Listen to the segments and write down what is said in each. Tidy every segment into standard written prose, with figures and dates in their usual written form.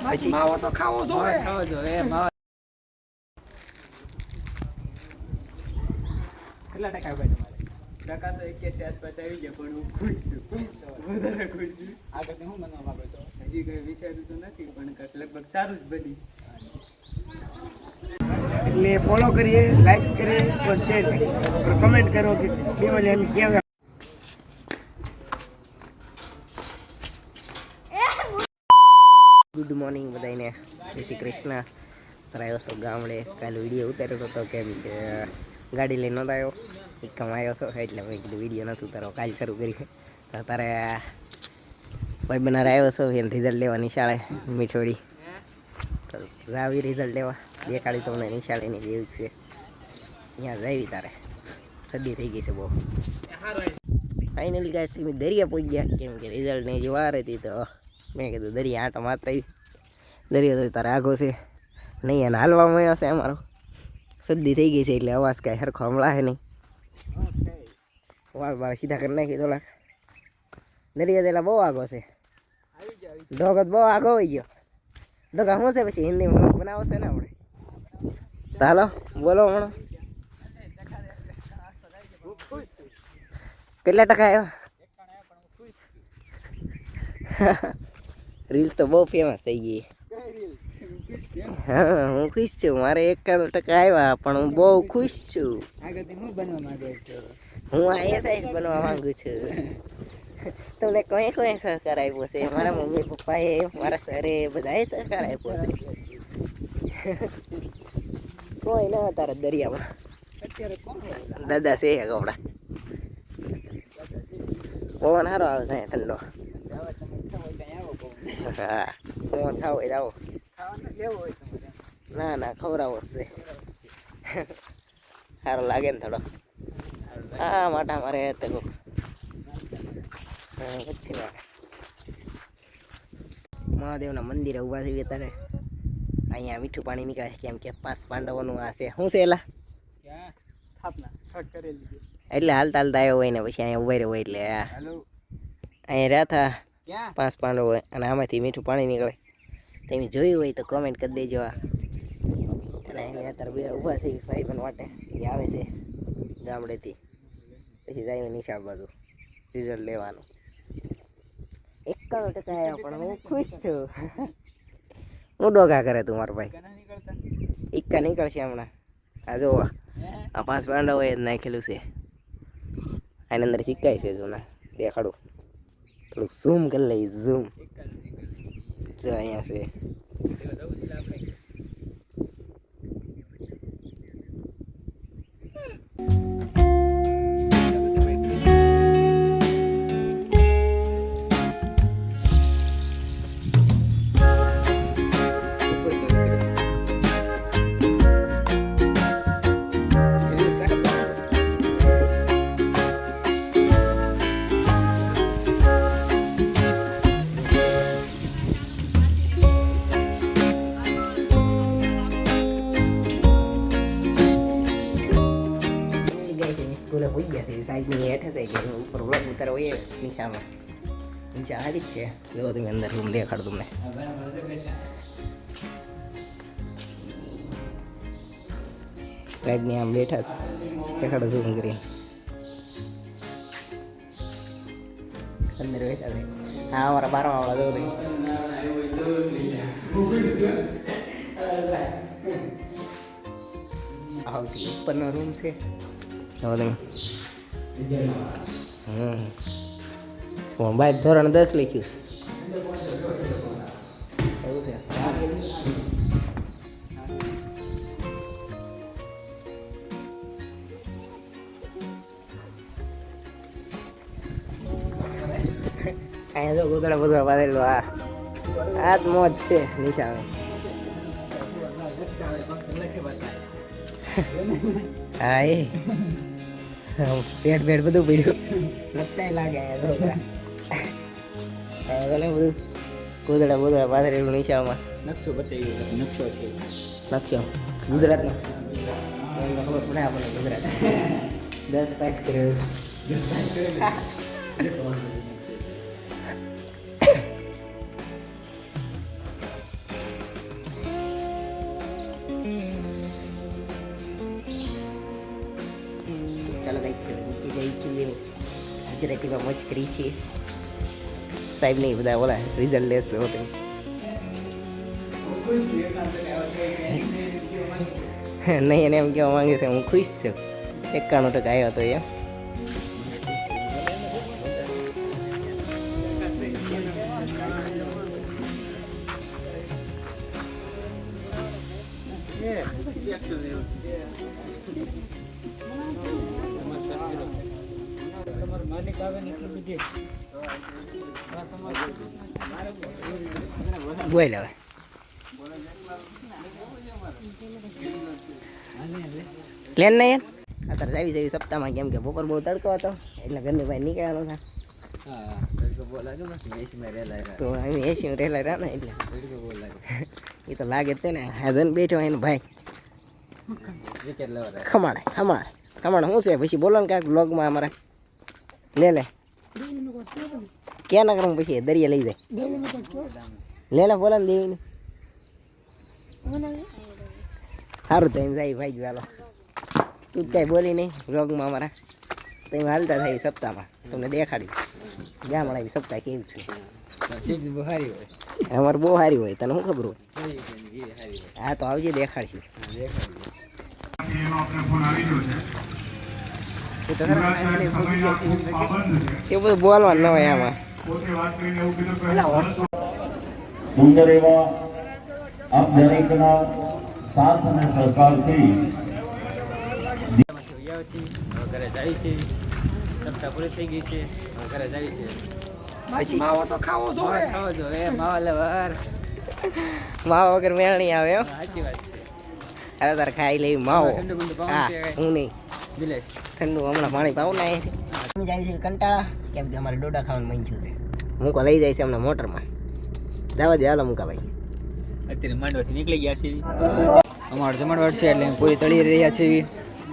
પછી માવો તો ખાવો જોઈએ માવો કેટલા ટકા ભાઈ તમારે ટકા તો 81 આસપાસ આવી ગયા પણ હું ખુશ છું વધારે ખુશ છું આગળ હું બનવા માંગો છો હજી કઈ વિચાર્યું તો નથી પણ લગભગ સારું જ બની એટલે ફોલો કરીએ લાઈક કરીએ और शेयर કરીએ और કમેન્ટ કરો કે ફેમિલી हम કેવા ગુડ મોર્નિંગ બધાને જય શ્રી કૃષ્ણ આવ્યો છો ગામડે કાલે વિડીયો ઉતાર્યો હતો કેમ કે ગાડી લઈને નહોતો આવ્યો એકમ આવ્યો હતો એટલે મેં કીધું વિડીયો નથી ઉતારો કાલ શરૂ કરી તો તારે ભાઈ બનાર આવ્યો છો એને રિઝલ્ટ લેવા નિશાળે મીઠોડી તો આવી રિઝલ્ટ લેવા દેખાડી તમને નિશાળેની જેવી છે અહીંયા જાવી તારે સદી થઈ ગઈ છે બહુ ફાઇનલી ગાઈસ અમે દરિયા પહોંચી ગયા કેમ કે રિઝલ્ટની જે વાર હતી તો મેં કીધું દરિયા આંટો મારતા આવી દરિયો તો તારે આગો છે નહીં અને હાલવામાં હશે અમારો સદી થઈ ગઈ છે એટલે અવાજ કાંઈ સરખો હમણાં નહીં વાળ વાળ સીધા કરી નાખી થોડાક દરિયો તેલા બહુ આગો છે ઢોકત બહુ આગો હોઈ ગયો ઢોકા શું છે પછી હિન્દીમાં બનાવો છે ને આપણે ચાલો બોલો હમણાં કેટલા ટકા આવ્યા રીલ્સ તો બહુ ફેમસ થઈ ગઈ હા હું ખુશ છું મારે 91% આવ્યા પણ હું બહુ ખુશ છું હું આઈએસઆઈએસ બનવા માંગુ છું તમને કોઈ કોઈ સહકાર આપ્યો છે મારા મમ્મી પપ્પાએ મારા સરે બધાએ સહકાર આપ્યો છે કોઈ ના તારા દરિયામાં દાદા છે કપડા પવન સારો આવે છે ઠંડો હા પવન ખાવો હોય આવો ના ના ખવડાવો છે સારો લાગે ને થોડો હા માટા મારે તે પછી મહાદેવના મંદિરે ઊભા થઈ અત્યારે અહીંયા મીઠું પાણી નીકળે કેમ કે 5 પાંડવોનું આ છે શું છે એલા એટલે હાલતા હાલતા આવ્યો હોય ને પછી અહીંયા ઉભા રહ્યો હોય એટલે અહીંયા રહ્યા હતા 5 પાંડવો હોય અને આમાંથી મીઠું પાણી નીકળે તમે જોયું હોય તો કોમેન્ટ કરી દેજો અને અહીંયા અત્યારે બે ઊભા થઈ ભાઈ પણ વાટે એ આવે છે ગામડેથી પછી જાય નિશાળ બાજુ રિઝલ્ટ લેવાનું 91% આવ્યા પણ હું ખુશ છું હું ડોગા કરે તું મારો ભાઈ ઇક્કા નીકળશે હમણાં આ જો આ 5 પાંડવોએ જ નાખેલું છે આની અંદર સિક્કાય છે જૂના દેખાડું થોડુંક ઝૂમ કરી લઈ ઝૂમ જો અહીંયા છે સ્કૂલે પહોંચી ગયા છે સાહેબની હેઠ છે કે ઉપર બ્લોક ઉતાર હોય નિશામાં નીચે આ જ છે જો તમે અંદર રૂમ દેખાડો તમને સાહેબની આમ બેઠા દેખાડો ઝૂમ કરી અંદર બેઠા છે હા અમારા 12મા વાળા જો આવતી ઉપરનો રૂમ છે બાય ધોરણ 10 લખ્યું એવું છે અહીંયા તો ગોદડા બધું પાડેલું આ જ મોજ છે નિશાળ હા એ પેટ બધું પડ્યું લગતા લાગે બધું ગોદડા બોદડા પાથરેલું નિશાળમાં નકશો બતાવ્યો નકશો છે નકશો ગુજરાતનો ખબર પડે આપણને ગુજરાત 10 પાસ કર્યો કંઈક છે નીચે જઈ છીએ ગુજરાતીમાં મોજ કરી છીએ સાહેબ નહીં બધા ઓલા રિઝલ્ટ લેશે હોતે નહીં એને એમ કહેવા માંગે છે હું ખુશ છું 91% આવ્યો હતો એમ બોલ હવે પ્લેન નહીં અત્યારે જાવી સપ્તાહમાં કેમ કે બપોર બહુ તડકો હતો એટલે ઘરની ભાઈ નીકળ્યા નતા તો અમે એસી રહેલા રહ્યા ને એટલે એ તો લાગે તે ને હાજન બેઠો એનો ભાઈ ખમાણ શું છે પછી બોલો ને કાંઈક બ્લોગમાં અમારા લે ક્યાં ના કરું પછી દરિયા લઈ જાય લે બોલો ને દેવીને સારું તો એમ જાય ભાઈ જ હાલો તું ક્યાંય બોલી નહીં બ્લોગમાં અમારા તો એમ હાલતા થાય સપ્તાહમાં તમને દેખાડી જ્યાં મળે સપ્તાહ કેવી છે અમારે બહુ સારી હોય તને શું ખબર હોય હા તો આવજે દેખાડશે એ બધું બોલવાનું ન હોય આમાં સુંદર એવા આપ દરેકના સાથ અને સહકારથી ઘરે જાય છે સપ્તાહ પૂરી થઈ ગઈ છે ઘરે જાય છે પછી ખાવો જોઈએ માવો લવર માવા વગર મેળ નહીં આવે એમ સાચી વાત છે અરે તારે ખાઈ લેવી માવો ઠંડુ બંડુ હા પાવું છે હું નહીં દિલેશ ઠંડુ હમણાં પાણી પાવું ને અમે જાય છે કંટાળા કેમ કે અમારે ડોડા ખાવાનું મન થયું છે મૂકો લઈ જાય છે હમણાં મોટરમાં જવા દે હાલો મૂકા ભાઈ અત્યારે માંડવાથી નીકળી ગયા છે અમારો જમણવાર છે એટલે પૂરી તળી રહ્યા છે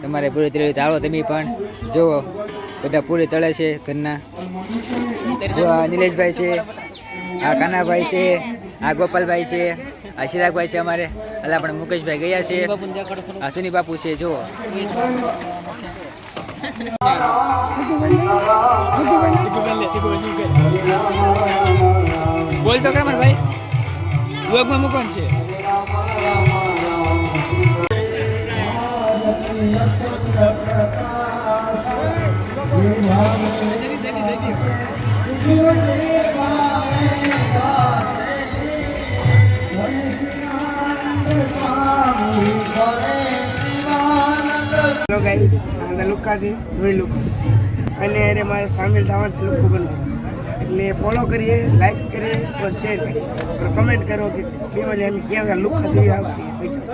તમારે પૂરી તળી ચાલો તમે પણ જુઓ બધા પૂરી તળે છે ઘરના જો આ નિલેશભાઈ છે આ કાનાભાઈ છે આ ગોપાલભાઈ છે આ ચિરાગભાઈ છે અમારે એટલે આપણે મુકેશભાઈ ગયા છે આ સુની બાપુ છે જુઓ બોલ તો ખરા ભાઈ વ્લોગમાં મૂકવાનું છે હેલો ગાઈસ આ લુકા છે ધોઈ લુકા અને અરે મારે સામેલ થવાનું છે લુક બનવું એટલે ફોલો કરીએ લાઈક કરીએ और શેર કરીએ और કમેન્ટ કરો કે ફેમિલી અમે ક્યાં લુકા જેવી આવતી પૈસા